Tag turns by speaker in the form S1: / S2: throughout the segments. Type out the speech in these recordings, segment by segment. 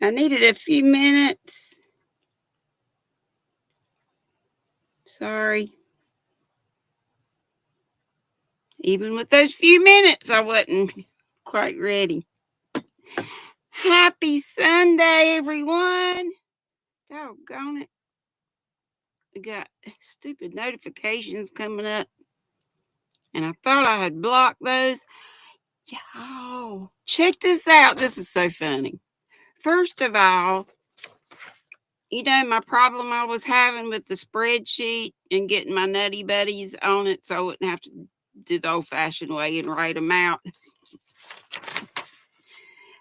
S1: I needed a few minutes. Sorry. Even with those few minutes, I wasn't quite ready. Happy Sunday, everyone. Doggone it. We got stupid notifications coming up. And I thought I had blocked those. Yo, check this out. This is so funny. First of all, my problem I was having with the spreadsheet and getting my nutty buddies on it so I wouldn't have to do the old-fashioned way and write them out.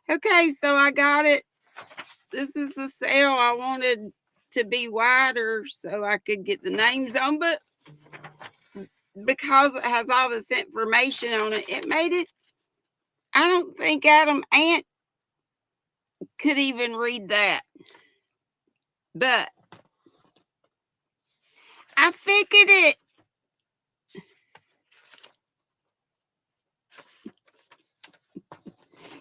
S1: Okay, so I got it. This is the cell I wanted to be wider so I could get the names on, but because it has all this information on it, it made it. I don't think Adam Ant could even read that. But I figured it.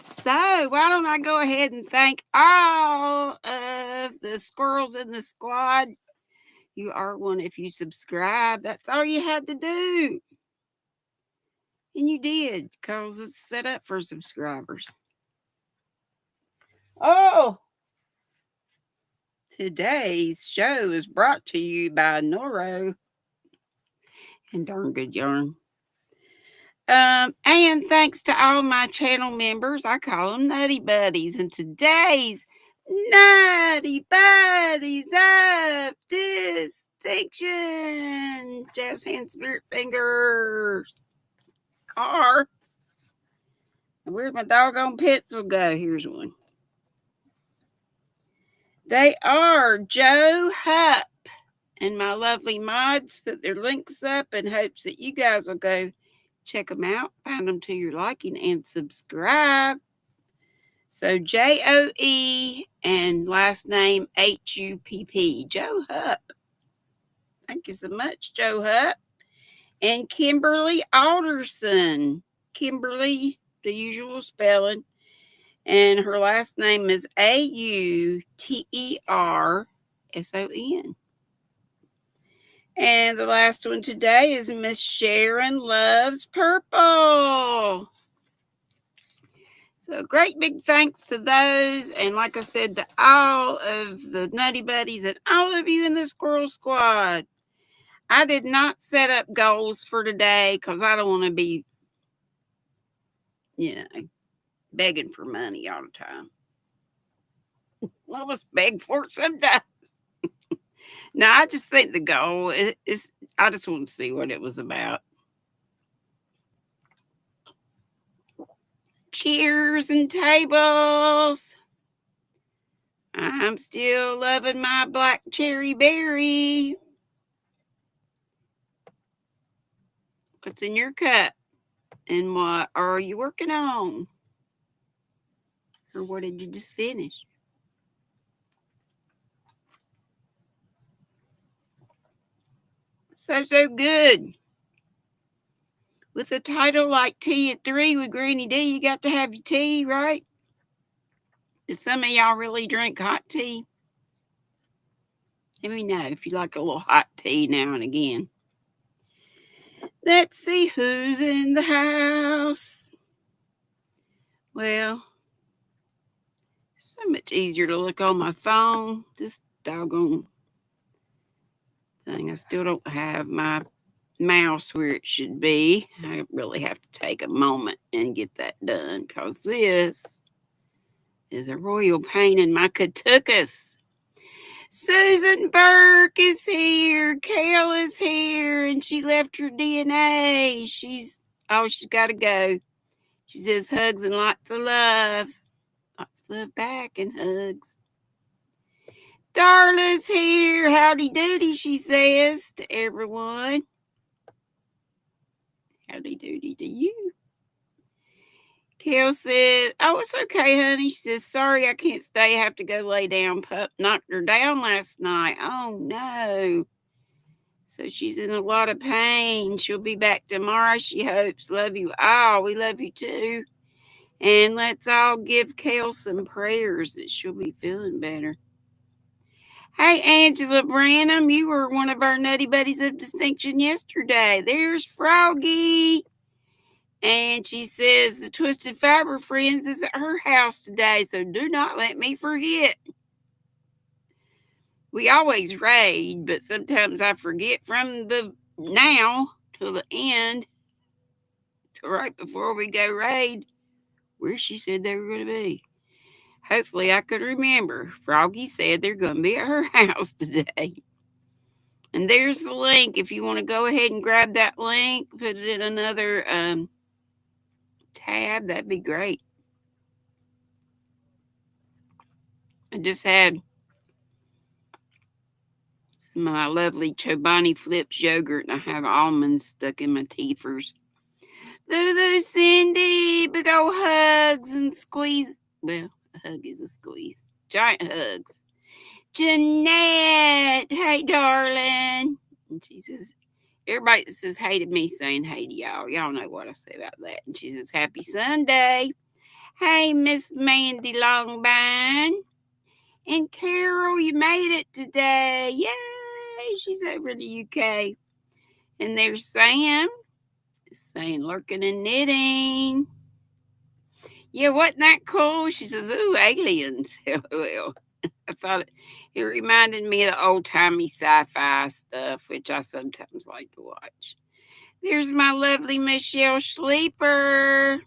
S1: So why don't I go ahead and thank all of the squirrels in the squad. You are one if you subscribe. That's all you had to do. And you did, because it's set up for subscribers. Oh! Today's show is brought to you by Noro and Darn Good Yarn. And thanks to all my channel members. I call them Nutty Buddies. And today's Nutty Buddies of Distinction. Jazz Hand Spirit Fingers. Are. Where'd my doggone pencil go? Here's one. They are Joe Hupp. And my lovely mods put their links up in hopes that you guys will go check them out, find them to your liking, and subscribe. So Joe and last name Hupp. Joe Hupp. Thank you so much, Joe Hupp. And Kimberly Alderson. Kimberly, the usual spelling. And her last name is Auterson. And the last one today is Miss Sharon Loves Purple. So great big thanks to those. And like I said, to all of the Nutty Buddies and all of you in the Squirrel Squad. I did not set up goals for today because I don't want to be, begging for money all the time. I was beg for it sometimes. No, I just think the goal is, I just want to see what it was about. Cheers and tables. I'm still loving my black cherry berry. What's in your cup? And what are you working on? Or what did you just finish? So good. With a title like Tea at 3 with GrannyDee, you got to have your tea, right? Do some of y'all really drink hot tea? Let me know if you like a little hot tea now and again. Let's see who's in the house. Well, it's so much easier to look on my phone. This doggone thing, I still don't have my mouse where it should be. I really have to take a moment and get that done because this is a royal pain in my katukas. Susan Burke is here. Kale is here, and she left her DNA. She's got to go. She says hugs and lots of love. Lots of love back and hugs. Darla's here. Howdy doody, she says to everyone. Howdy doody to you. Kale says, oh, it's okay, honey. She says, sorry, I can't stay. I have to go lay down. Pup knocked her down last night. Oh, no. So she's in a lot of pain. She'll be back tomorrow, she hopes. Love you all. We love you, too. And let's all give Kale some prayers that she'll be feeling better. Hey, Angela Branham, you were one of our Nutty Buddies of Distinction yesterday. There's Froggy. And she says the Twisted Fiber Friends is at her house today, so do not let me forget. We always raid, but sometimes I forget from the now till the end, till right before we go raid, where she said they were going to be. Hopefully I could remember. Froggy said they're going to be at her house today. And there's the link. If you want to go ahead and grab that link, put it in another tab, that'd be great. I just had some of my lovely Chobani Flips yogurt, and I have almonds stuck in my teethers. Lulu, Cindy, big old hugs and squeeze. Well, a hug is a squeeze. Giant hugs. Jeanette, hey, darling. And she says, everybody says hey to me saying hey to y'all. Y'all know what I say about that. And she says, happy Sunday. Hey, Miss Mandy Longbine. And Carol, you made it today. Yay. She's over in the UK. And there's Sam saying lurking and knitting. Yeah, wasn't that cool? She says, ooh, aliens. Well, I thought it reminded me of the old-timey sci-fi stuff, which I sometimes like to watch. There's my lovely Michelle Sleeper.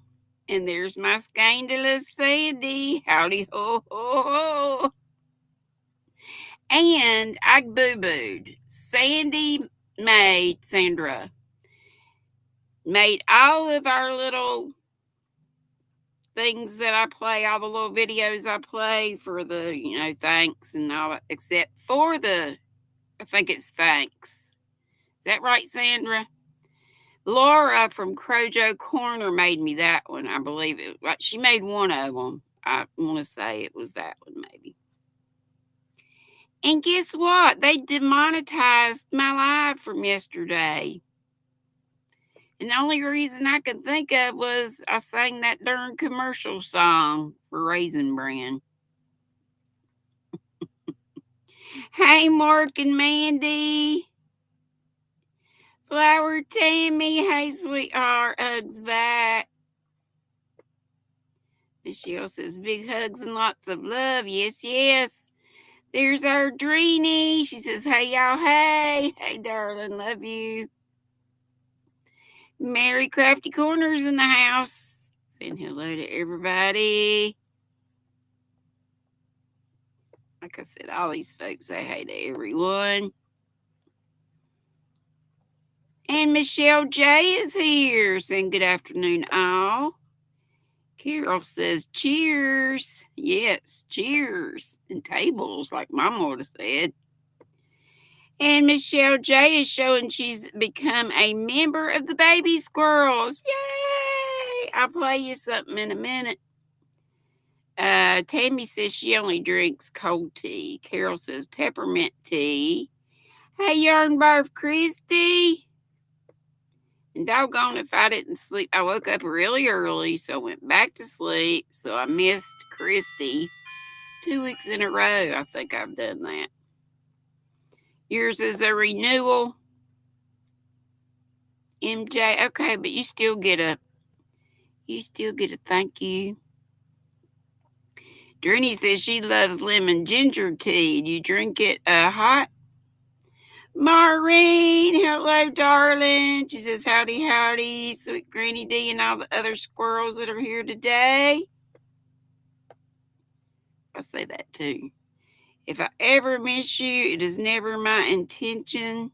S1: And there's my scandalous Sandy. Howdy ho ho ho. And I boo-booed. Sandra made all of our little things that I play, all the little videos I play for the, thanks and all that, except for I think it's thanks. Is that right, Sandra? Laura from Crojo Corner made me that one, I believe it. She made one of them. I want to say it was that one, maybe. And guess what? They demonetized my live from yesterday. And the only reason I could think of was I sang that darn commercial song for Raisin Bran. Hey, Mark and Mandy. Flower Tammy. Hey, sweetheart. Hugs back. Michelle says big hugs and lots of love. Yes, yes. There's our Dreenie. She says, hey, y'all. Hey. Hey, darling. Love you. Mary Crafty Corners in the house. Saying hello to everybody. Like I said, all these folks say hey to everyone. And Michelle J is here saying good afternoon, all. Carol says cheers. Yes, cheers. And tables, like Mama would have said. And Michelle J is showing she's become a member of the Baby Squirrels. Yay! I'll play you something in a minute. Tammy says she only drinks cold tea. Carol says peppermint tea. Hey, Yarn Barf Christy. And doggone if I didn't sleep. I woke up really early, so I went back to sleep. So I missed Christy 2 weeks in a row. I think I've done that. Yours is a renewal. MJ, okay, but you still get a thank you. Drenny says she loves lemon ginger tea. Do you drink it hot? Maureen, hello, darling. She says, howdy, howdy, sweet GrannyDee and all the other squirrels that are here today. I say that too. If I ever miss you, it is never my intention.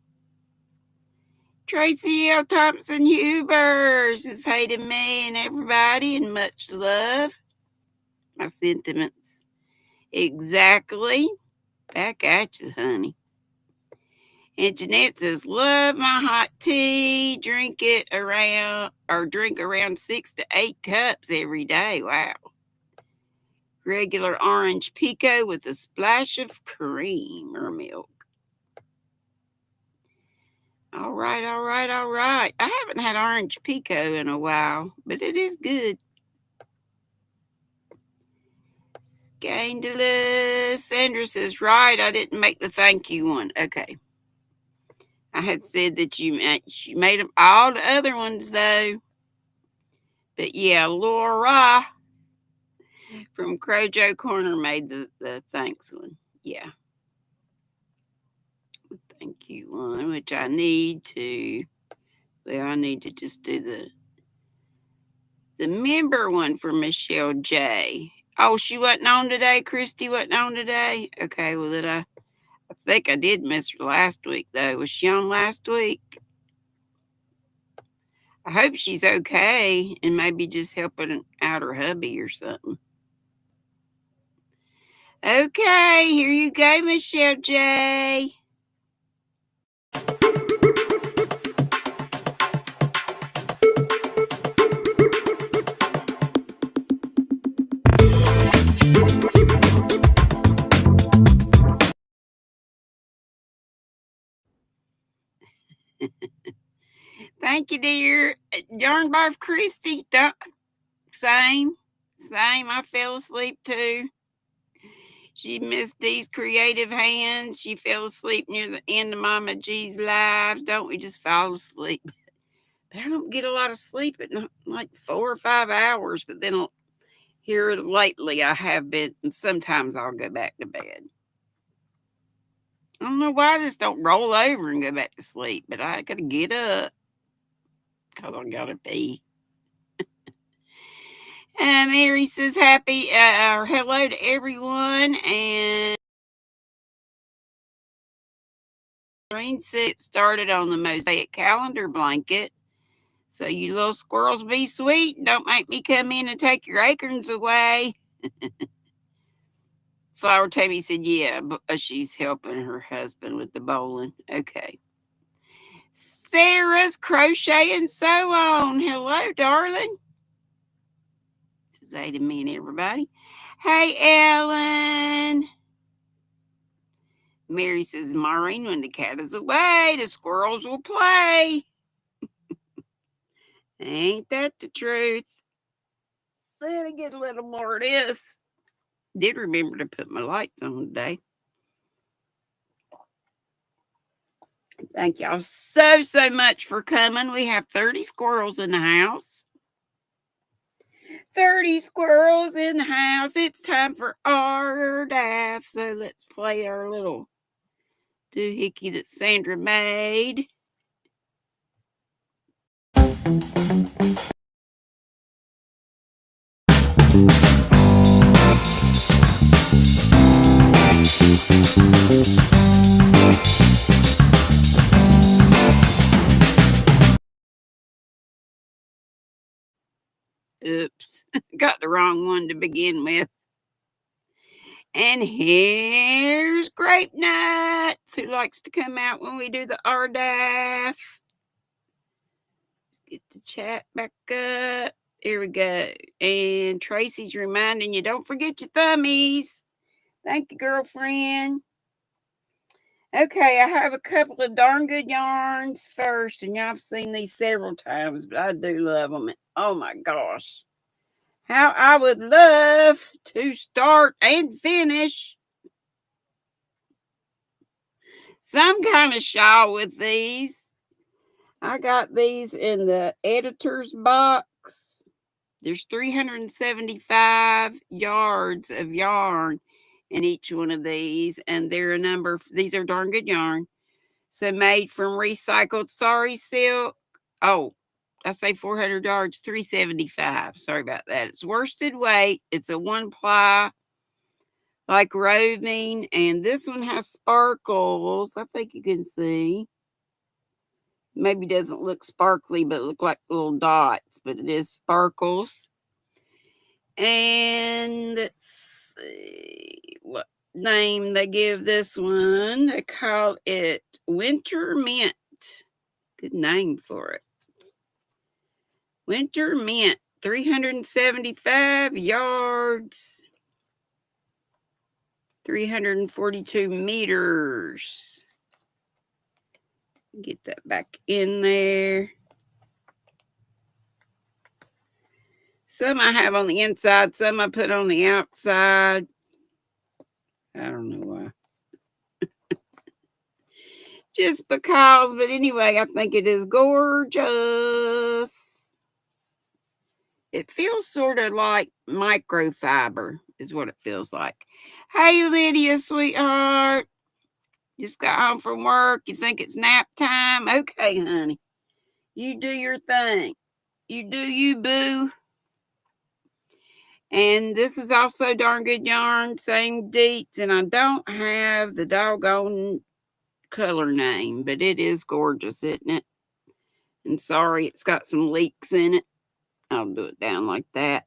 S1: Tracy L. Thompson Huber says, hey to me and everybody and much love. My sentiments. Exactly. Back at you, honey. And Jeanette says, love my hot tea. Drink around 6 to 8 cups every day. Wow. Regular orange pico with a splash of cream or milk. All right. I haven't had orange pico in a while, but it is good. Scandalous. Sandra says, right, I didn't make the thank you one. Okay. I had said that you made them all the other ones, though. But yeah, Laura from Crojo Corner made the thanks one. Yeah. Thank you one, which I need to. Well, I need to just do the member one for Michelle J. Oh, she wasn't on today. Christy wasn't on today. Okay, well then I think I did miss her last week though. Was she on last week? I hope she's okay and maybe just helping out her hubby or something. Okay, here you go, Michelle J. Thank you, dear. Yarn Barf Christy. Same. I fell asleep too. She missed Dee's creative hands. She fell asleep near the end of Mama G's lives. Don't we just fall asleep? But I don't get a lot of sleep at like 4 or 5 hours. But then here lately I have been, and sometimes I'll go back to bed. I don't know why I just don't roll over and go back to sleep. But I got to get up because I got to pee. And Mary says hello to everyone. And Rain said started on the mosaic calendar blanket. So you little squirrels be sweet and don't make me come in and take your acorns away. Flower Tammy said, yeah, but she's helping her husband with the bowling. Okay. Sarah's crochet and sew on. Hello, darling. Say to me and everybody. Hey, Ellen. Mary says, Maureen, when the cat is away, the squirrels will play. Ain't that the truth? Let me get a little more of this. Did remember to put my lights on today. Thank y'all so much for coming. We have 30 squirrels in the house. 30 squirrels in the house. It's time for our daff. So let's play our little doohickey that Sandra made. Oops, got the wrong one to begin with. And here's Grape Nuts, who likes to come out when we do the RDAF. Let's get the chat back up. Here we go. And Tracy's reminding you, don't forget your thummies. Thank you, girlfriend. Okay, I have a couple of darn good yarns first, and y'all have seen these several times, but I do love them. Oh my gosh. How I would love to start and finish some kind of shawl with these. I got these in the editor's box. There's 375 yards of yarn in each one of these, and they're these are darn good yarn. So made from recycled sari silk. Oh, I say 400 yards, 375. Sorry about that. It's worsted weight. It's a 1-ply, like roving, and this one has sparkles. I think you can see. Maybe doesn't look sparkly, but look like little dots, but it is sparkles. And let's see what name they give this one. They call it Winter Mint. Good name for it. Winter Mint, 375 yards, 342 meters. Get that back in there. Some I have on the inside, some I put on the outside. I don't know why. Just because, but anyway, I think it is gorgeous. It feels sort of like microfiber is what it feels like. Hey, Lydia, sweetheart. Just got home from work. You think it's nap time? Okay, honey. You do your thing. You do you, boo. And this is also Darn Good Yarn, same deets. And I don't have the doggone color name, but it is gorgeous, isn't it? And sorry, it's got some leaks in it. I'll do it down like that.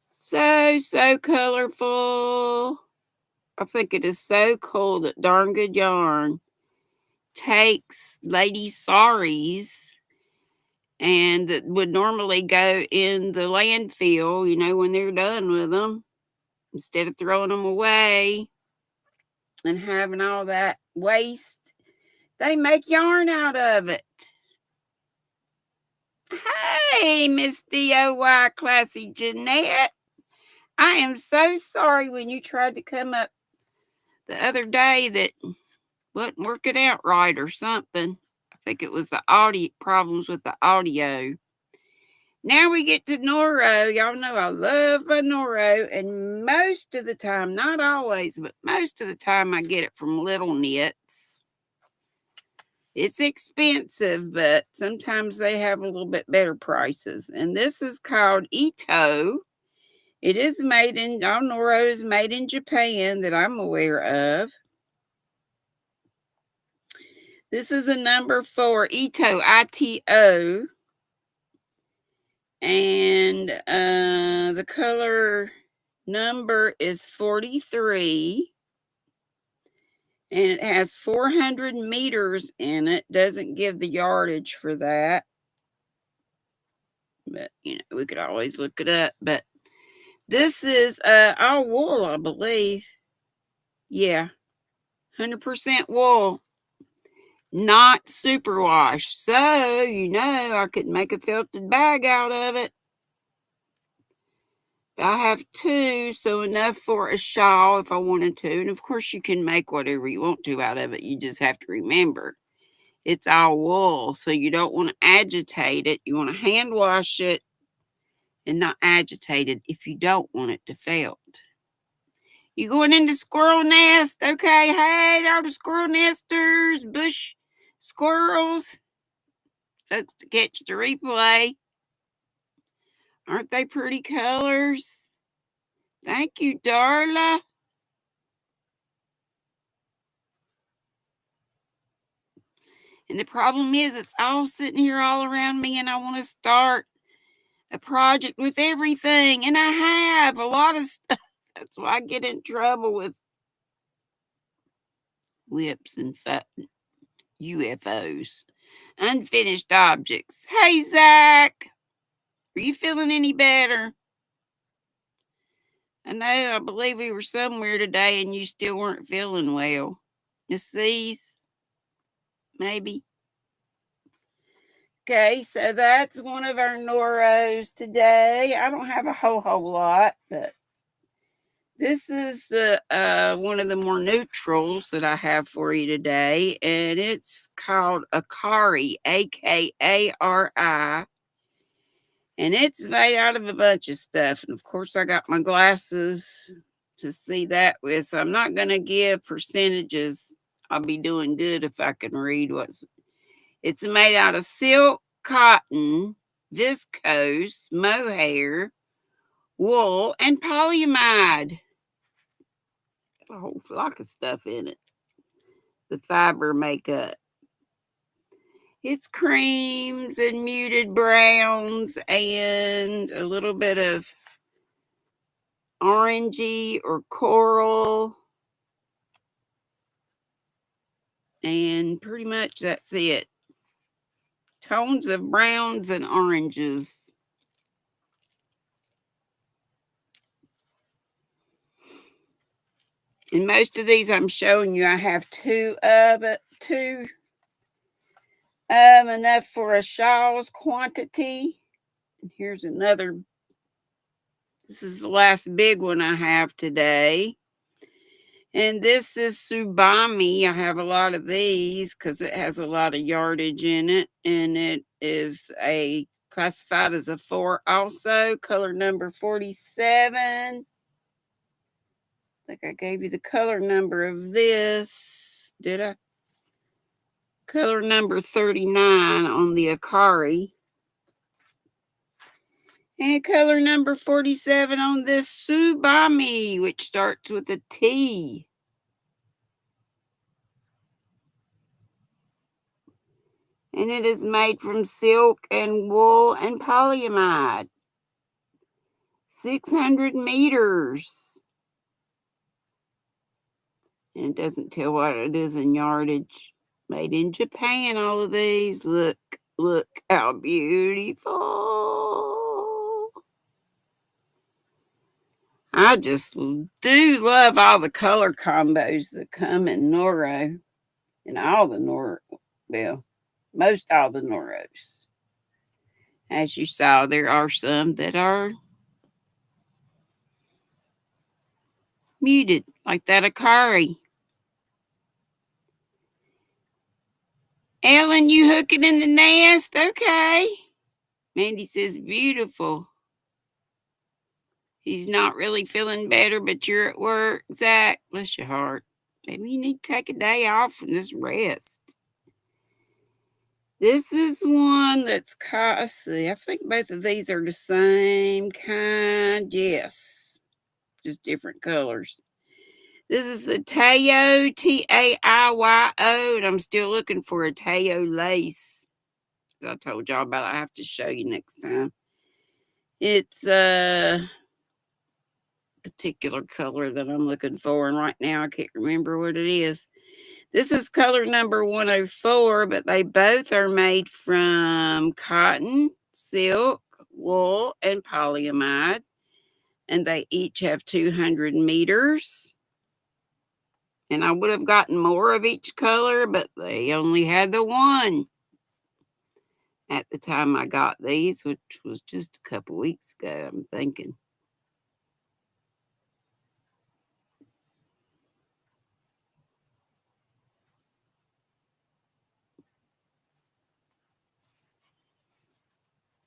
S1: So colorful. I think it is so cool that Darn Good Yarn takes ladies' saris and that would normally go in the landfill, you know, when they're done with them, instead of throwing them away and having all that waste, they make yarn out of it. Hey, Miss DOY Classy Jeanette. I am so sorry when you tried to come up the other day that wasn't working out right or something. I think it was the audio problems with the audio. Now we get to Noro. Y'all know I love my Noro, and most of the time, not always, but most of the time I get it from Little Knits. It's expensive, but sometimes they have a little bit better prices. And this is called Ito. It is made in, all Noro is made in Japan that I'm aware of. This is a number 4, Ito, I-T-O. And the color number is 43. And it has 400 meters in it. Doesn't give the yardage for that. But, you know, we could always look it up. But this is all wool, I believe. Yeah, 100% wool. Not superwash. So, you know, I could make a felted bag out of it. I have 2, so enough for a shawl if I wanted to. And of course, you can make whatever you want to out of it. You just have to remember it's all wool, so you don't want to agitate it. You want to hand wash it and not agitate it if you don't want it to felt. You going into squirrel nest? Okay, hey, all the squirrel nesters, bush squirrels, folks to catch the replay. Aren't they pretty colors? Thank you, Darla. And the problem is it's all sitting here all around me, and I want to start a project with everything. And I have a lot of stuff. That's why I get in trouble with whips and UFOs. Unfinished objects. Hey, Zach. Are you feeling any better? I know, I believe we were somewhere today and you still weren't feeling well. Miss C's? Maybe. Okay, so that's one of our Noros today. I don't have a whole lot, but this is the one of the more neutrals that I have for you today, and it's called Akari, A-K-A-R-I, and it's made out of a bunch of stuff. And of course, I got my glasses to see that with, so I'm not going to give percentages. I'll be doing good if I can read what's. It's made out of silk, cotton, viscose, mohair, wool, and polyamide. A whole flock of stuff in it. The fiber makeup. It's creams and muted browns and a little bit of orangey or coral. And pretty much that's it. Tones of browns and oranges. And most of these I'm showing you, I have 2 of it, 2 enough for a shawl's quantity. And here's another. This is the last big one I have today. And this is Subami. I have a lot of these because it has a lot of yardage in it. And it is classified as a 4 also. Color number 47. I think I gave you the color number of this. Did I? Color number 39 on the Akari. And color number 47 on this Subami, which starts with a T. And it is made from silk and wool and polyamide. 600 meters. And it doesn't tell what it is in yardage. Made in Japan, all of these. Look how beautiful. I just do love all the color combos that come in Noro. And all the most all the Noros. As you saw, there are some that are muted, like that Akari. Ellen, you hooking in the nest? Okay. Mandy says, beautiful. He's not really feeling better, but you're at work. Zach, bless your heart. Maybe you need to take a day off and just rest. This is one that's, let's see, I think both of these are the same kind. Yes, just different colors. This is the Tayo, T-A-I-Y-O, and I'm still looking for a Tayo lace. I told y'all about it. I have to show you next time. It's a particular color that I'm looking for, and right now I can't remember what it is. This is color number 104, but they both are made from cotton, silk, wool, and polyamide, and they each have 200 meters. And I would have gotten more of each color, but they only had the one at the time I got these, which was just a couple weeks ago, I'm thinking.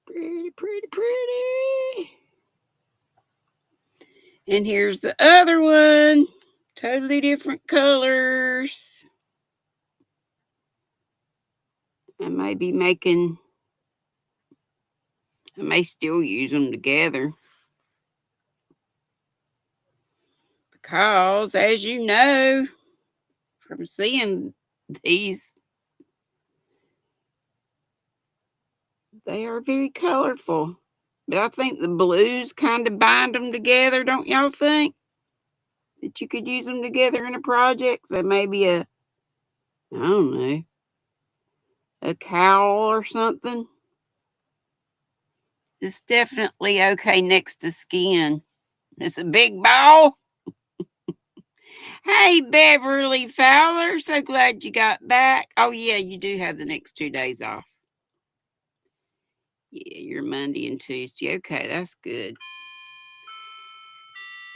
S1: Pretty, pretty, pretty. And here's the other one. Totally different colors. I may still use them together. Because, as you know, from seeing these, they are very colorful. But I think the blues kind of bind them together, don't y'all think? That you could use them together in a project? So maybe I don't know, a cowl or something. It's definitely okay next to skin. It's a big ball. Hey, Beverly Fowler, so glad you got back. Oh, yeah, you do have the next 2 days off. Yeah, you're Monday and Tuesday. Okay, that's good.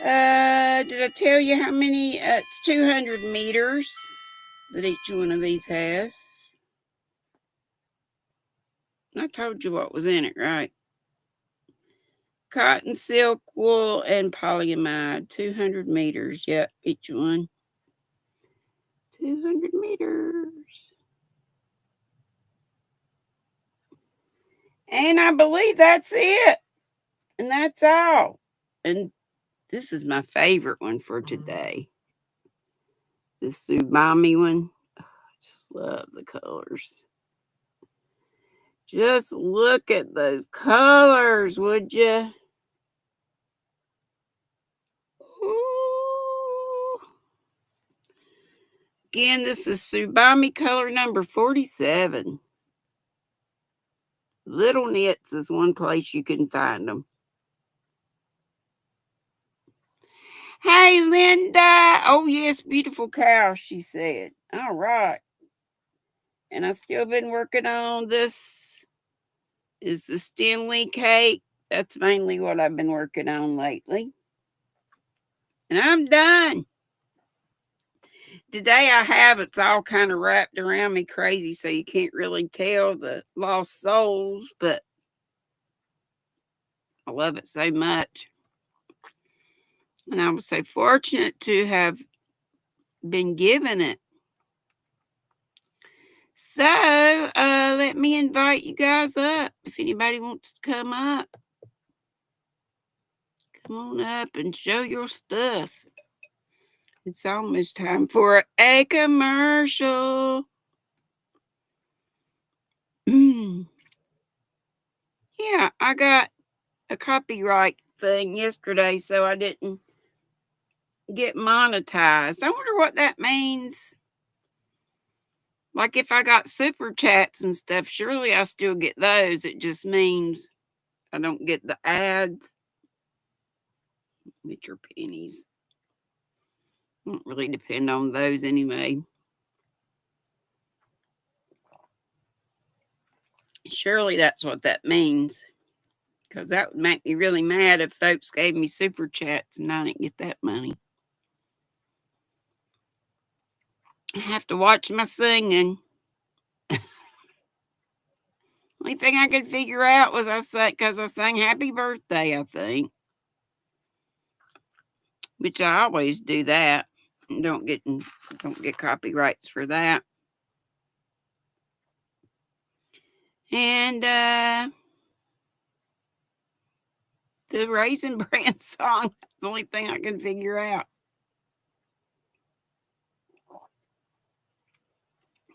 S1: Did I tell you how many? It's 200 meters that each one of these has. I told you what was in it, right? Cotton, silk, wool, and polyamide. 200 meters. Yep, each one. 200 meters. And I believe that's it. And that's all. And this is my favorite one for today. This Subami one. Oh, I just love the colors. Just look at those colors, would you? Ooh. Again, this is Subami color number 47. Little Knits is one place you can find them. Hey, Linda. Oh, yes, beautiful cow, she said. All right. And I've still been working on this. Is the Stanley cake that's mainly what I've been working on lately. And I'm done. Today I have it's all kind of wrapped around me crazy, so you can't really tell the lost souls, but I love it so much. And I was so fortunate to have been given it. So let me invite you guys up. If anybody wants to come up, come on up and show your stuff. It's almost time for a commercial. Yeah, I got a copyright thing yesterday, so I didn't get monetized. I wonder what that means. Like if I got super chats and stuff, surely I still get those. It just means I don't get the ads. With your pennies. Don't really depend on those anyway. Surely that's what that means. Because that would make me really mad if folks gave me super chats and I didn't get that money. I have to watch my singing. Only thing I could figure out was because I sang happy birthday, I think. Which I always do that. And don't get copyrights for that. And the Raisin Bran song, that's the only thing I can figure out.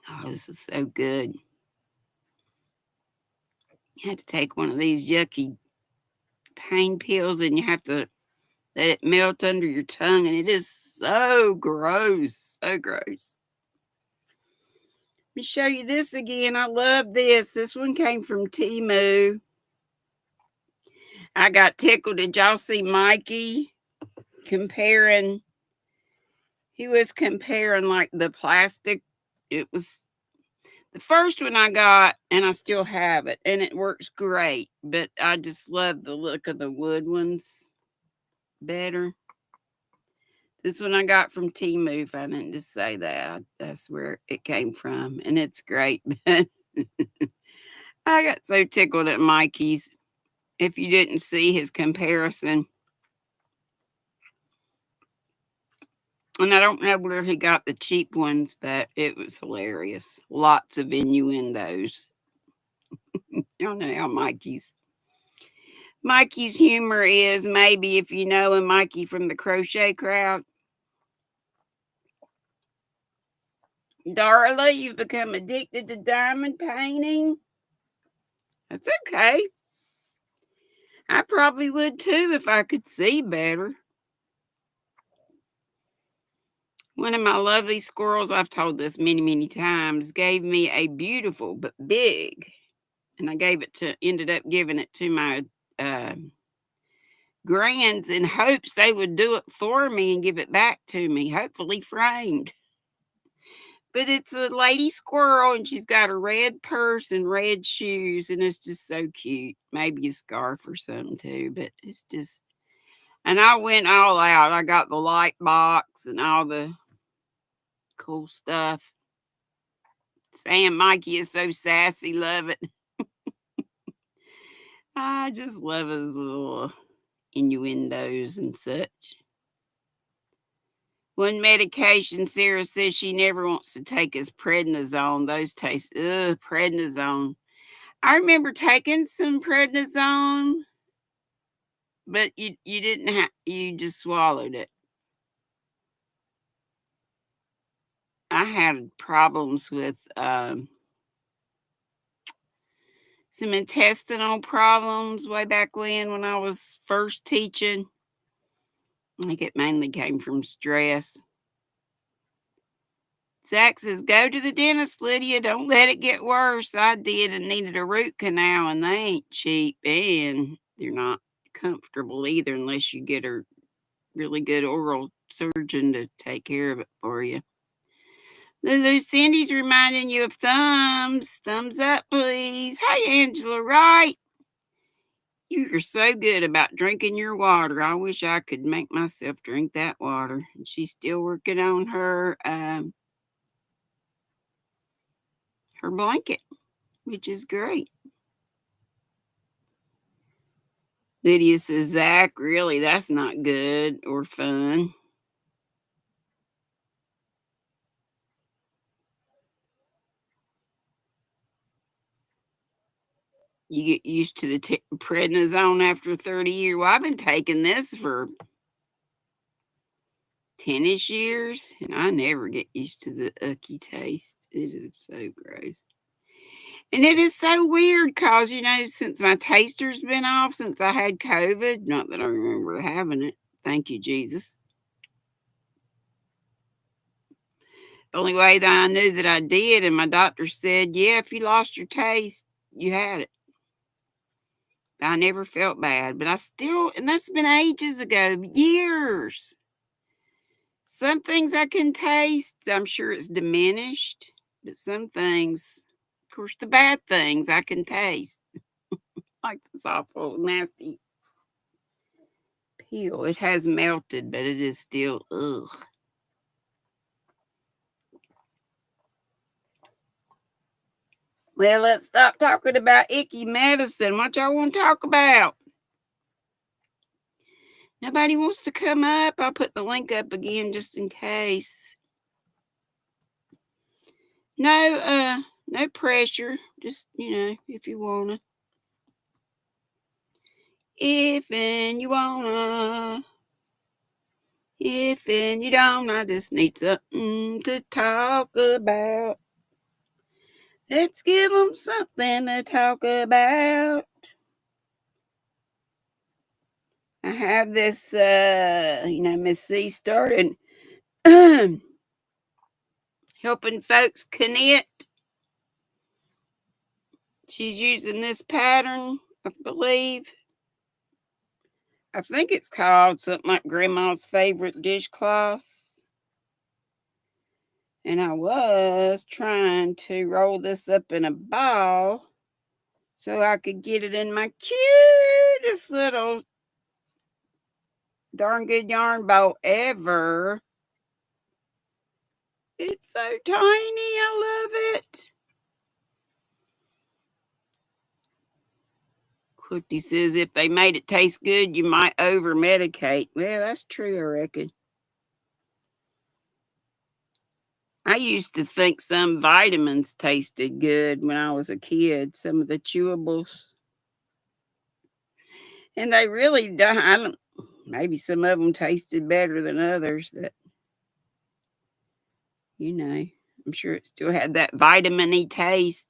S1: Oh, this is so good. You have to take one of these yucky pain pills and you have to let it melt under your tongue, and it is so gross. So gross. Let me show you this again. I love this. This one came from Temu. I got tickled. Did y'all see Mikey comparing? He was comparing like the plastic. It was the first one I got, and I still have it, and it works great. But I just love the look of the wood ones better. This one I got from Temu. If I didn't just say that, that's where it came from, and it's great. I got so tickled at Mikey's. If you didn't see his comparison, and I don't know where he got the cheap ones, but it was hilarious. Lots of innuendos. Y'all know how Mikey's humor is. Maybe if you know him, Mikey from the Crochet Crowd. Darla, you've become addicted to diamond painting. That's okay. I probably would too if I could see better. One of my lovely squirrels, I've told this many, many times, gave me a beautiful but big, and I ended up giving it to my grands in hopes they would do it for me and give it back to me, hopefully framed. But it's a lady squirrel, and she's got a red purse and red shoes, and it's just so cute. Maybe a scarf or something too, but it's just... And I went all out. I got the light box and all the cool stuff. Sam Mikey is so sassy. Love it. I just love his little innuendos and such. One medication Sarah says she never wants to take is prednisone. Those taste, prednisone. I remember taking some prednisone, but you didn't have, you just swallowed it. I had problems with some intestinal problems way back when I was first teaching. I think it mainly came from stress. Zach says, go to the dentist, Lydia. Don't let it get worse. I did and needed a root canal, and they ain't cheap, and they're not comfortable either unless you get a really good oral surgeon to take care of it for you. Lulu, Cindy's reminding you of thumbs. Thumbs up, please. Hi, Angela Wright. You are so good about drinking your water. I wish I could make myself drink that water. And she's still working on her blanket, which is great. Lydia says, Zach, really, that's not good or fun. You get used to the prednisone after 30 years. Well, I've been taking this for 10-ish years, and I never get used to the icky taste. It is so gross. And it is so weird because, since my taster's been off, since I had COVID, not that I remember having it. Thank you, Jesus. The only way that I knew that I did, and my doctor said, yeah, if you lost your taste, you had it. I never felt bad, but and that's been ages ago, years. Some things I can taste, I'm sure it's diminished, but some things, of course, the bad things I can taste. Like this awful, nasty peel. It has melted, but it is still, ugh. Well, let's stop talking about icky medicine. What y'all want to talk about? Nobody wants to come up. I'll put the link up again just in case. No pressure. Just, if you wanna. If and you wanna. If and you don't, I just need something to talk about. Let's give them something to talk about. I have this, Miss C started helping folks knit. She's using this pattern, I believe. I think it's called something like Grandma's Favorite Dishcloth. And I was trying to roll this up in a ball so I could get it in my cutest little darn good yarn bowl ever. It's so tiny. I love it. Quifty says if they made it taste good, you might over medicate. Well, that's true, I reckon. I used to think some vitamins tasted good when I was a kid, some of the chewables. And they really don't. Maybe some of them tasted better than others, but I'm sure it still had that vitamin-y taste.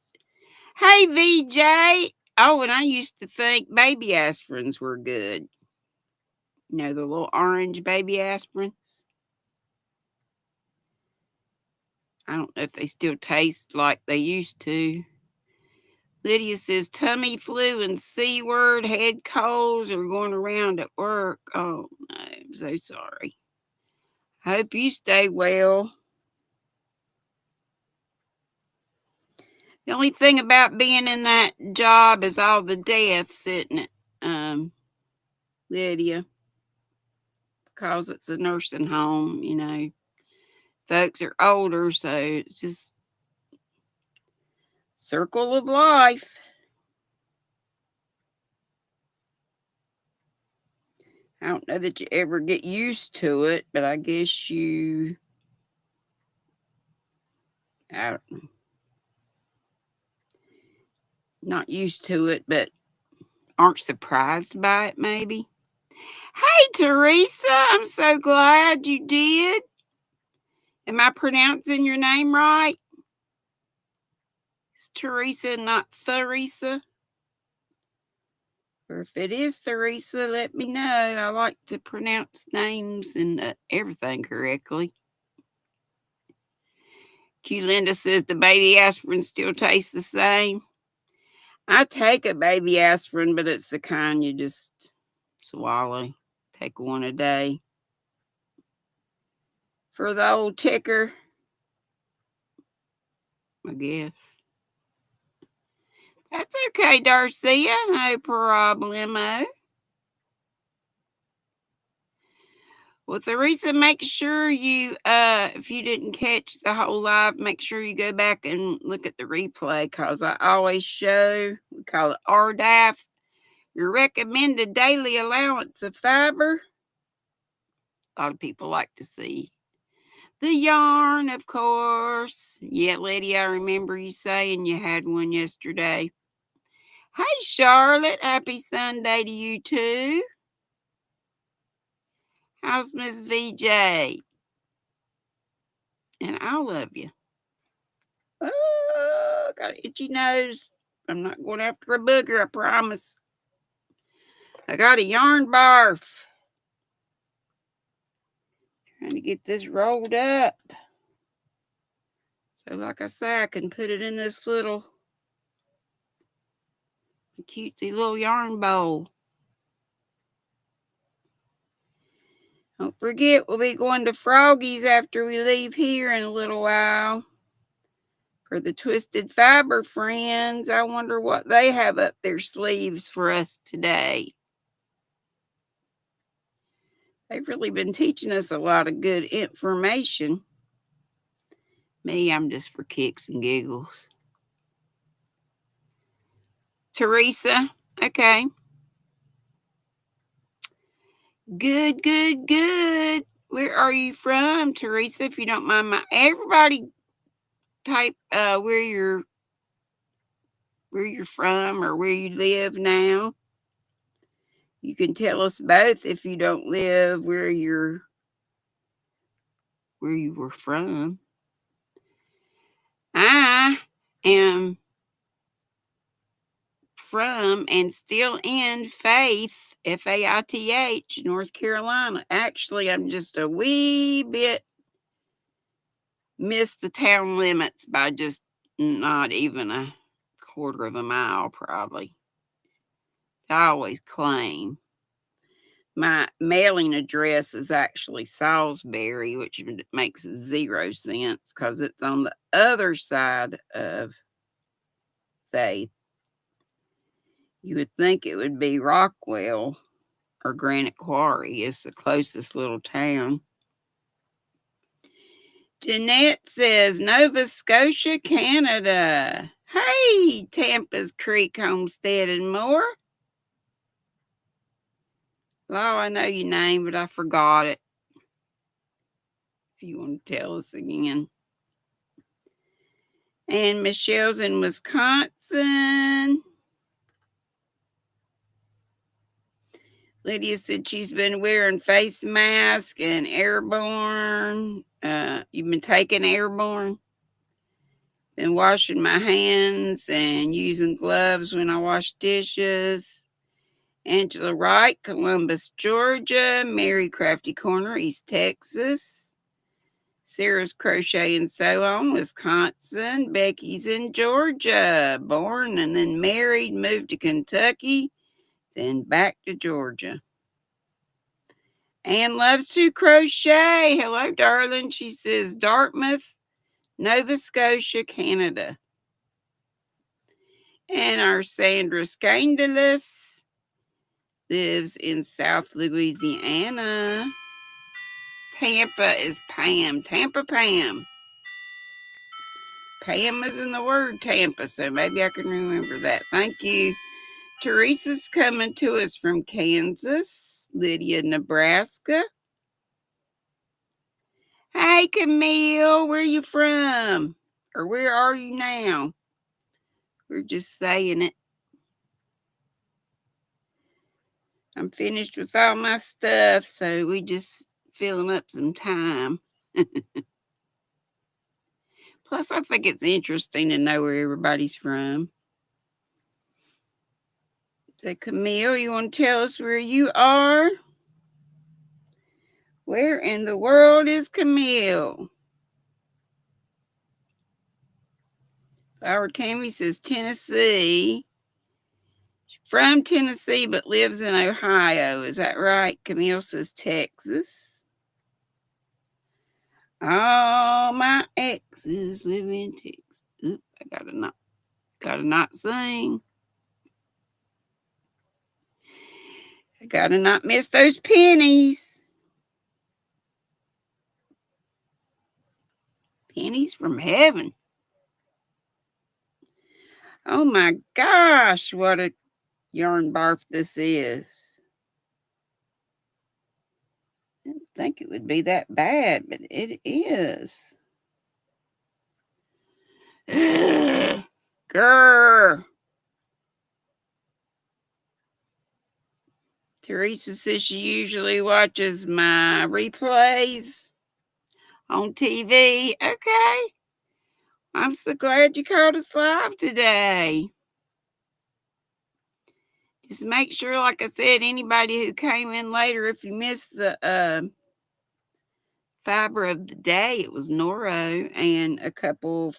S1: Hey, VJ. Oh, and I used to think baby aspirins were good. The little orange baby aspirin. I don't know if they still taste like they used to. Lydia says tummy flu and C word head colds are going around at work. Oh, no, I'm so sorry. I hope you stay well. The only thing about being in that job is all the deaths, isn't it, Lydia? Because it's a nursing home, folks are older, so it's just circle of life. I don't know that you ever get used to it, but I guess I don't know. Not used to it, but aren't surprised by it, maybe. Hey, Teresa, I'm so glad you did. Am I pronouncing your name right? It's Teresa, not Theresa. Or if it is Theresa, let me know. I like to pronounce names and everything correctly. Q Linda says the baby aspirin still tastes the same. I take a baby aspirin, but it's the kind you just swallow. Take one a day. For the old ticker, I guess. That's okay, Darcia. No problemo. Well, Theresa, make sure you, if you didn't catch the whole live, make sure you go back and look at the replay, because I always show, we call it RDAF, your recommended daily allowance of fiber. A lot of people like to see the yarn, of course. Yeah, Letty, I remember you saying you had one yesterday. Hey, Charlotte, happy Sunday to you too. How's Miss VJ? And I love you. Oh, got an itchy nose. I'm not going after a booger, I promise. I got a yarn barf. Trying to get this rolled up. So like I say, I can put it in this little cutesy little yarn bowl. Don't forget, we'll be going to Froggy's after we leave here in a little while. For the Twisted Fiber friends, I wonder what they have up their sleeves for us today. They've really been teaching us a lot of good information. Me, I'm just for kicks and giggles. Teresa, okay. Good, good, good. Where are you from, Teresa? If you don't mind, everybody type where you're from or where you live now. You can tell us both if you don't live where you were from. I am from and still in Faith, Faith, North Carolina. Actually, I'm just a wee bit missed the town limits by just not even a quarter of a mile, probably. I always claim. My mailing address is actually Salisbury, which makes 0 sense because it's on the other side of Faith. You would think it would be Rockwell or Granite Quarry. It's the closest little town. Jeanette says Nova Scotia, Canada. Hey, Tampa's Creek Homestead and more. Well, I know your name, but I forgot it. If you want to tell us again. And Michelle's in Wisconsin. Lydia said she's been wearing face mask and airborne. You've been taking airborne. Been washing my hands and using gloves when I wash dishes. Angela Wright, Columbus, Georgia. Mary Crafty Corner, East Texas. Sarah's Crochet and Sew On, Wisconsin. Becky's in Georgia. Born and then married, moved to Kentucky, then back to Georgia. Anne loves to crochet. Hello, darling. She says Dartmouth, Nova Scotia, Canada. And our Sandra Scandalous lives in South Louisiana. Tampa is Pam. Tampa Pam. Pam is in the word Tampa, so maybe I can remember that. Thank you. Teresa's coming to us from Kansas. Lydia, Nebraska. Hey, Camille, where you from? Or where are you now? We're just saying it. I'm finished with all my stuff, so we just filling up some time. Plus, I think it's interesting to know where everybody's from. So, Camille, you want to tell us where you are? Where in the world is Camille? Our Tammy says Tennessee. From Tennessee, but lives in Ohio. Is that right? Camille says Texas. All my exes live in Texas. Oop, I got a knot. Gotta not sing. I gotta not miss those pennies. Pennies from heaven. Oh my gosh, what a yarn barf this is. I didn't think it would be that bad, but it is. Ugh, grr. Teresa says she usually watches my replays on TV. Okay. I'm so glad you called us live today. Just make sure, like I said, anybody who came in later, if you missed the fiber of the day, it was Noro and a couple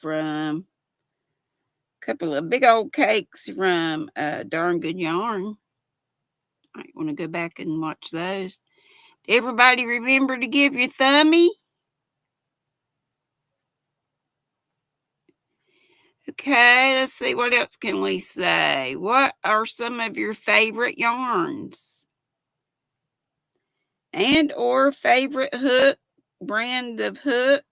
S1: of big old cakes from Darn Good Yarn. Might want to go back and watch those. Everybody remember to give your thumbie. Okay, let's see, what else can we say? What are some of your favorite yarns? And or favorite hook, brand of hook,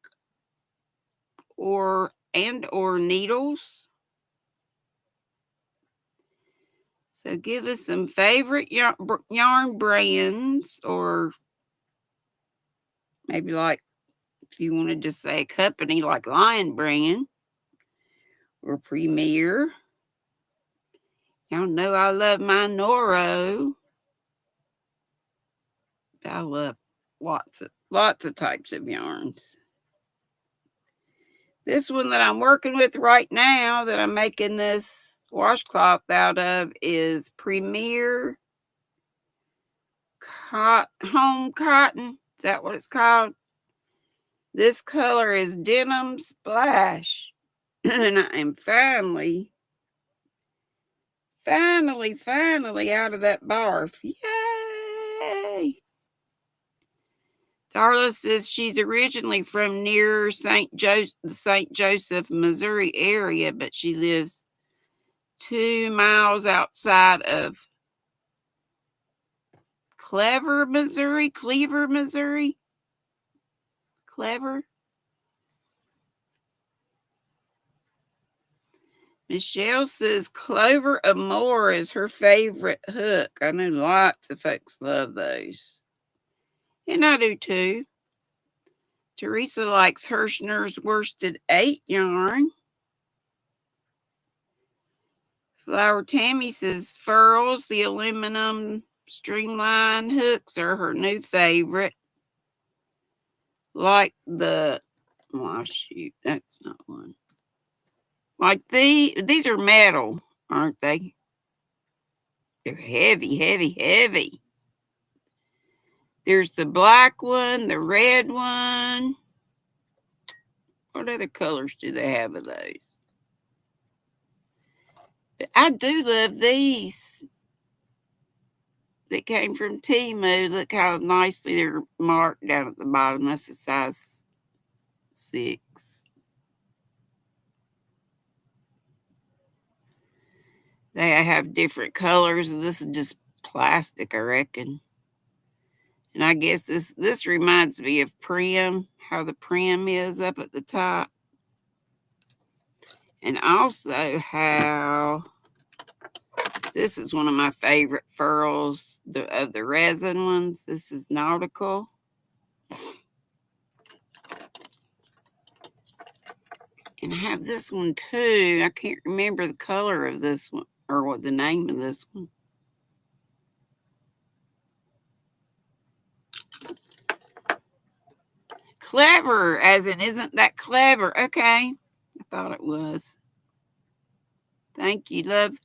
S1: or needles? So give us some favorite yarn brands, or maybe like if you wanted to say a company like Lion Brand or Premier. Y'all know I love my Noro. I love lots of types of yarns. This one that I'm working with right now that I'm making this washcloth out of is Premier Home Cotton. Is that what it's called? This color is Denim Splash. And I am finally out of that barf. Yay! Darla says she's originally from near the St. Joseph, Missouri area, but she lives 2 miles outside of Clever, Missouri. Clever. Michelle says Clover Amore is her favorite hook. I know lots of folks love those. And I do too. Teresa likes Hirschner's Worsted 8 yarn. Flower Tammy says Furls, the aluminum streamline hooks are her new favorite. Like the, oh shoot, that's not one. Like these are metal, aren't they? They're heavy. There's the black one, the red one. What other colors do they have of those? But I do love these that came from Temu. Look how nicely they're marked down at the bottom. That's a size 6. They have different colors. This is just plastic, I reckon. And I guess this reminds me of Prim, how the Prim is up at the top. And also how this is one of my favorite furls of the resin ones. This is Nautical. And I have this one too. I can't remember the color of this one or what the name of this one. Clever, as in isn't that clever? Okay. I thought it was. Thank you. Love.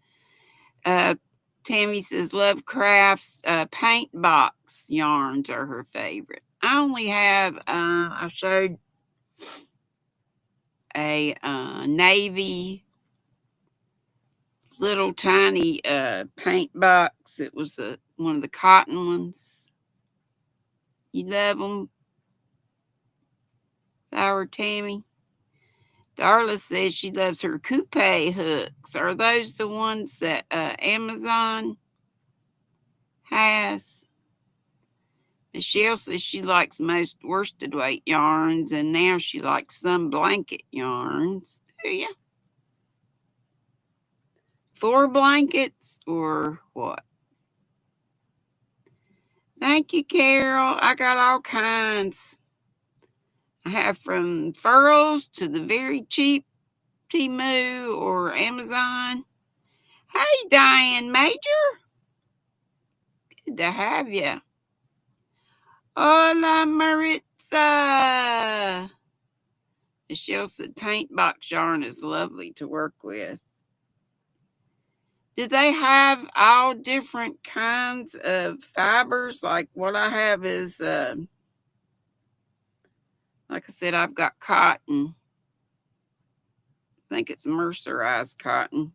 S1: Tammy says Love Crafts paint box yarns are her favorite. I only have, I showed a navy little tiny paint box. It was one of the cotton ones. You love them, Flower Tammy. Darla says she loves her coupe hooks. Are those the ones that Amazon has? Michelle says she likes most worsted weight yarns, and now she likes some blanket yarns. Do you? 4 blankets or what? Thank you, Carol. I got all kinds. I have from furls to the very cheap Temu or Amazon. Hey, Diane Major. Good to have you. Hola, Maritza. Michelle said paint box yarn is lovely to work with. Do they have all different kinds of fibers? Like what I have is, like I said, I've got cotton. I think it's mercerized cotton.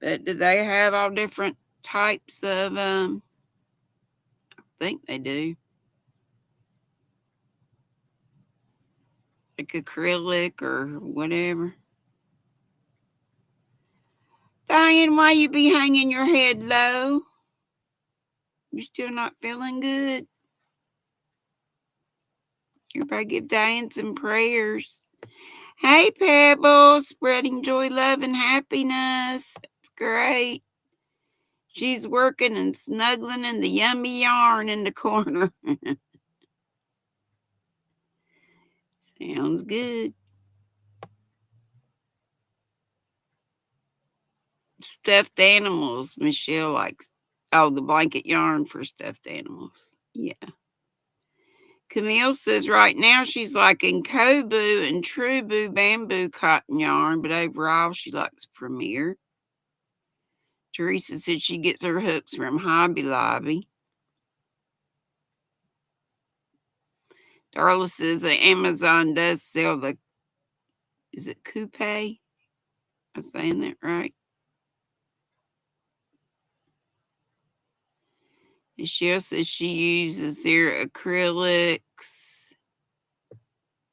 S1: But do they have all different types of, I think they do. Like acrylic or whatever. Diane, why you be hanging your head low? You still not feeling good? Everybody give Diane some prayers. Hey, Pebbles, spreading joy, love, and happiness. That's great. She's working and snuggling in the yummy yarn in the corner. Sounds good. Stuffed animals. Michelle likes, oh, the blanket yarn for stuffed animals. Yeah. Camille says right now she's liking Kobu and Trubu bamboo cotton yarn, but overall she likes Premier. Teresa said she gets her hooks from Hobby Lobby. Darla says that Amazon does sell the, is it coupe? Am I saying that right? Michelle says she uses their acrylics.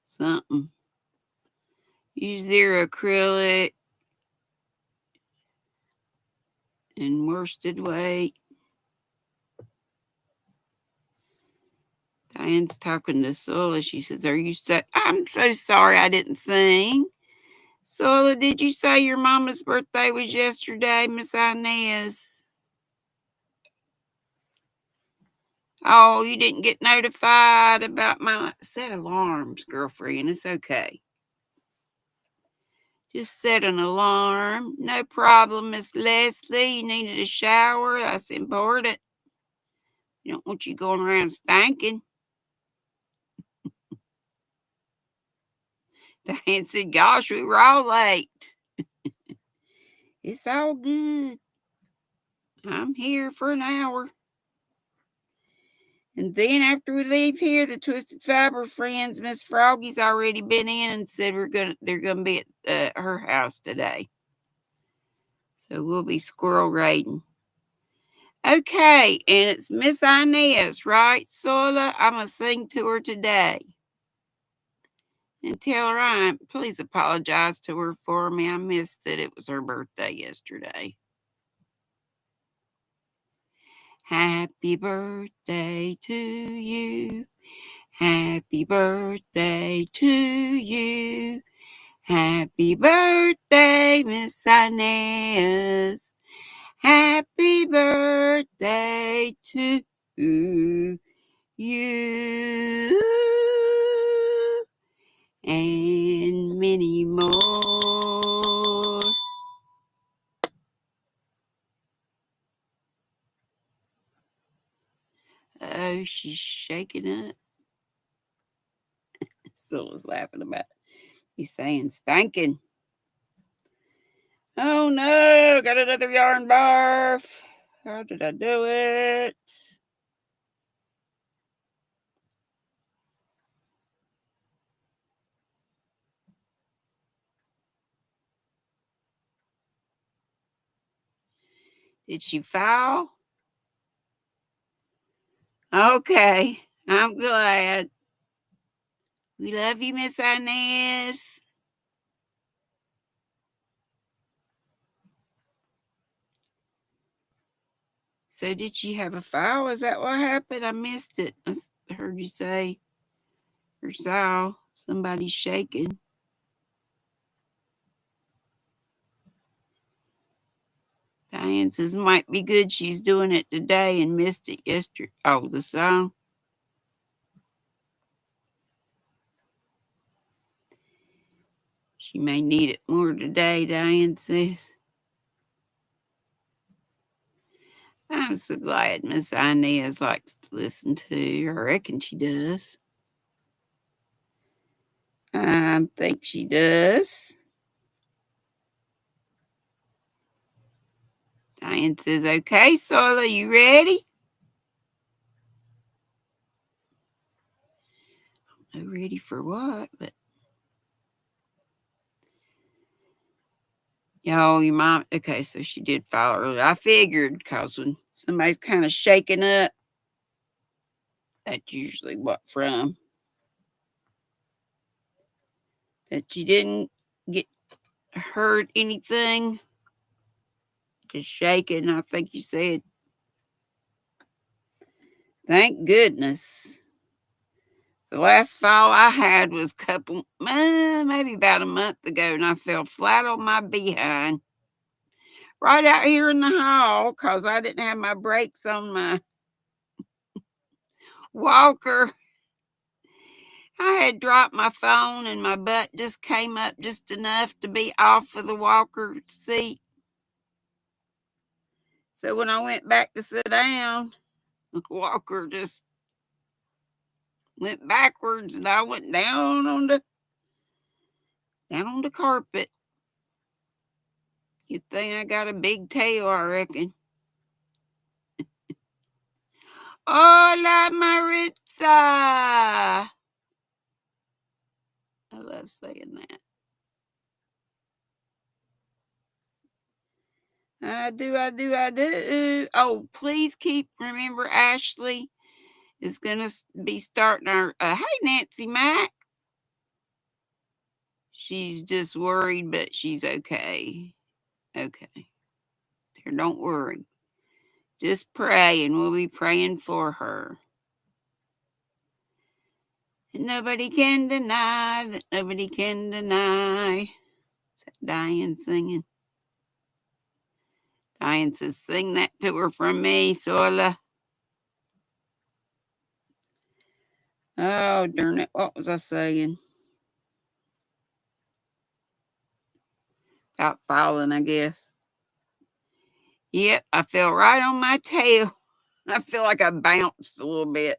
S1: Something. Use their acrylic and worsted weight. Diane's talking to Sola. She says, are you so, I'm so sorry I didn't sing. Sola, did you say your mama's birthday was yesterday, Miss Inez? Oh, you didn't get notified about my set alarms, girlfriend. It's okay. Just set an alarm. No problem, Miss Leslie. You needed a shower. That's important. You don't want you going around stinking. Diane said, gosh, we were all late. It's all good. I'm here for an hour. And then after we leave here, the Twisted Fiber friends, Miss Froggy's already been in and said they're gonna be at her house today. So we'll be squirrel raiding. Okay, and it's Miss Inez, right, Sola? I'm gonna sing to her today. And tell her please apologize to her for me. I missed that it was her birthday yesterday. Happy birthday to you. Happy birthday to you. Happy birthday, Miss Inez. Happy birthday to you. And many more. Oh, she's shaking it. Scylla's laughing about me saying stinking. Oh no, got another yarn barf. How did I do it? Did she foul? Okay, I'm glad. We love you, Miss Inez. So did she have a foul? Is that what happened? I missed it. I heard you say or saw somebody shaking. Diane says might be good she's doing it today and missed it yesterday. Oh, the song. She may need it more today, Diane says. I'm so glad Miss Inez likes to listen to. I reckon she does. I think she does. Diane says, okay, Sola, you ready? I'm ready for what? But yo, your mom. Okay, so she did file early. I figured because when somebody's kind of shaking up, that's usually what from. That you didn't get hurt anything. Just shaking, I think you said. Thank goodness. The last fall I had was maybe about a month ago, and I fell flat on my behind right out here in the hall because I didn't have my brakes on my walker. I had dropped my phone, and my butt just came up just enough to be off of the walker seat. So when I went back to sit down, the walker just went backwards, and I went down on the carpet. Good thing I got a big tail, I reckon. Hola, Maritza. I love saying that. I do. Oh, please remember Ashley is going to be starting our, hey, Nancy Mac. She's just worried, but she's okay. Okay. There, don't worry. Just pray, and we'll be praying for her. And nobody can deny that nobody can deny. Is that Diane singing? Diane says, sing that to her from me, Sola. Oh, darn it. What was I saying? About falling, I guess. Yep, I fell right on my tail. I feel like I bounced a little bit.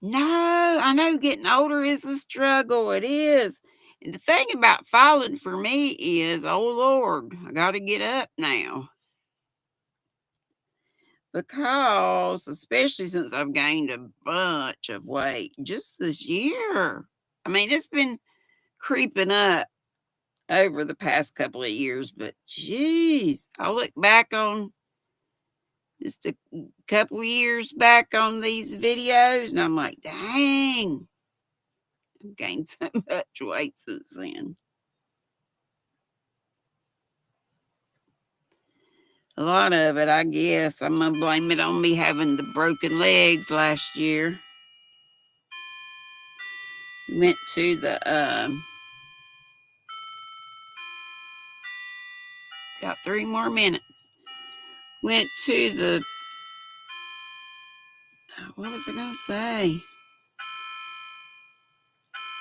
S1: No, I know getting older is a struggle. It is. And the thing about falling for me is, oh Lord, I got to get up now. Because, especially since I've gained a bunch of weight just this year. I mean, it's been creeping up over the past couple of years, but geez, I look back on just a couple years back on these videos and I'm like, dang, I've gained so much weight since then. A lot of it, I guess. I'm going to blame it on me having the broken legs last year. We went to the, got 3 more minutes. Went to the, what was I going to say?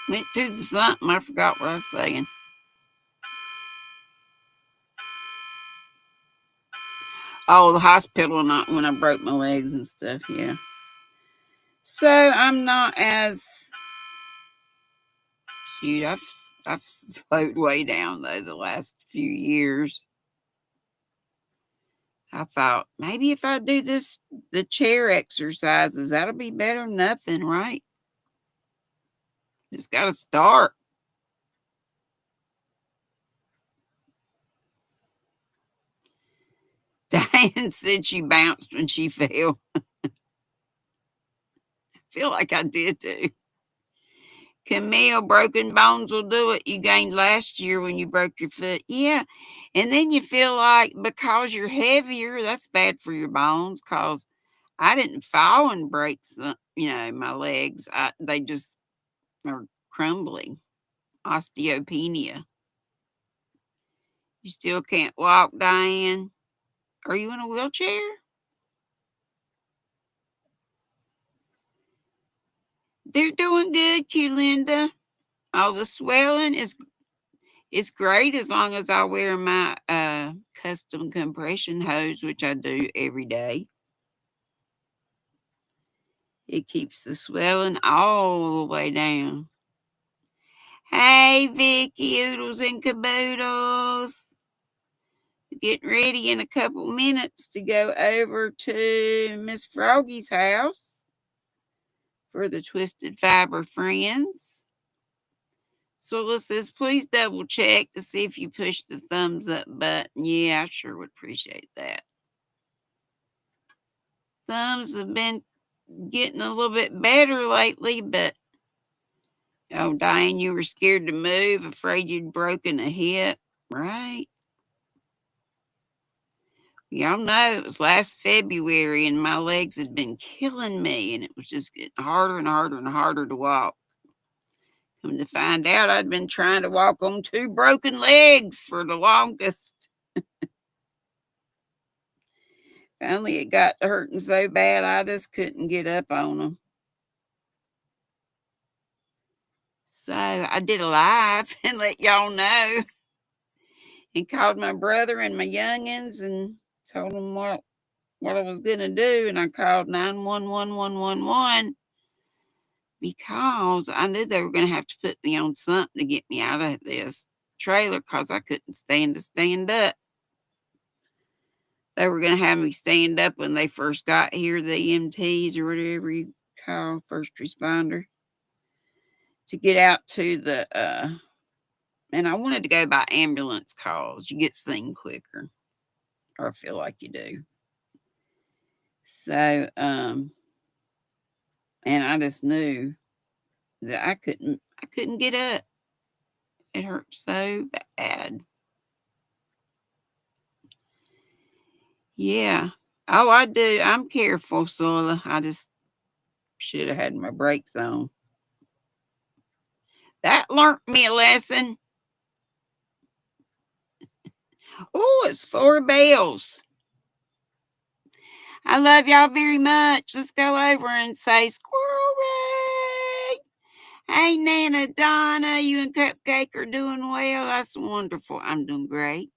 S1: Went to the something. I forgot what I was saying. Oh, the hospital, not when I broke my legs and stuff, yeah. So I'm not as, shoot, I've slowed way down though the last few years. I thought maybe if I do the chair exercises, that'll be better than nothing, right? Just got to start. Diane said she bounced when she fell. feel like I did too. Camille, broken bones will do it. You gained last year when you broke your foot. Yeah. And then you feel like because you're heavier, that's bad for your bones because I didn't fall and break some, my legs. They just are crumbling. Osteopenia. You still can't walk, Diane? Are you in a wheelchair? They're doing good, Linda. All the swelling is great as long as I wear my custom compression hose, which I do every day. It keeps the swelling all the way down. Hey, Vicky, oodles and caboodles. Getting ready in a couple minutes to go over to Miss Froggy's house for the Twisted Fiber friends. Swilla says, please double check to see if you push the thumbs up button. Yeah, I sure would appreciate that. Thumbs have been getting a little bit better lately, but oh, Diane, you were scared to move, afraid you'd broken a hip, right? Y'all know it was last February and my legs had been killing me and it was just getting harder and harder and harder to walk. Come to find out, I'd been trying to walk on 2 broken legs for the longest. Finally, it got to hurting so bad, I just couldn't get up on them. So I did a live and let y'all know and called my brother and my youngins and told them what I was going to do. And I called 911 because I knew they were going to have to put me on something to get me out of this trailer because I couldn't stand to stand up. They were going to have me stand up when they first got here, the EMTs or whatever you call first responder, to get out to the, and I wanted to go by ambulance calls. You get seen quicker, or I feel like you do. So, and I just knew that I couldn't get up. It hurt so bad. Yeah. Oh, I do. I'm careful, Sola. I just should have had my brakes on. That learned me a lesson. Oh, it's 4 bells. I love y'all very much. Let's go over and say Squirrel Ray. Hey, Nana Donna, you and Cupcake are doing well. That's wonderful. I'm doing great.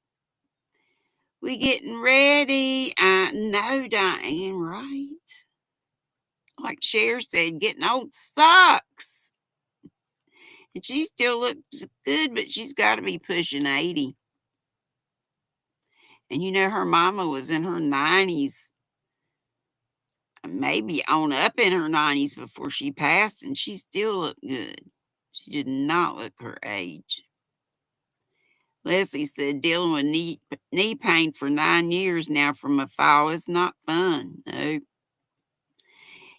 S1: We getting ready. No, Diane, right? Like Cher said, getting old sucks. And she still looks good, but she's got to be pushing 80. And her mama was in her 90s, maybe on up in her 90s before she passed, and she still looked good. She did not look her age. Leslie said, dealing with knee pain for 9 years now from a fall is not fun. No.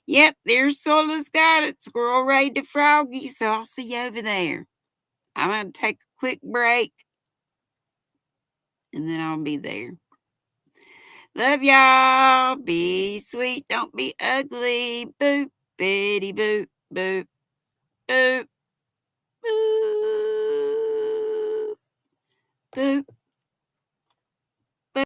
S1: Yep, there's Sola's got it. Squirrel Ray to Froggy, so I'll see you over there. I'm going to take a quick break, and then I'll be there. Love y'all. Be sweet. Don't be ugly. Boop, bitty, boop, boop, boop, boop, boop.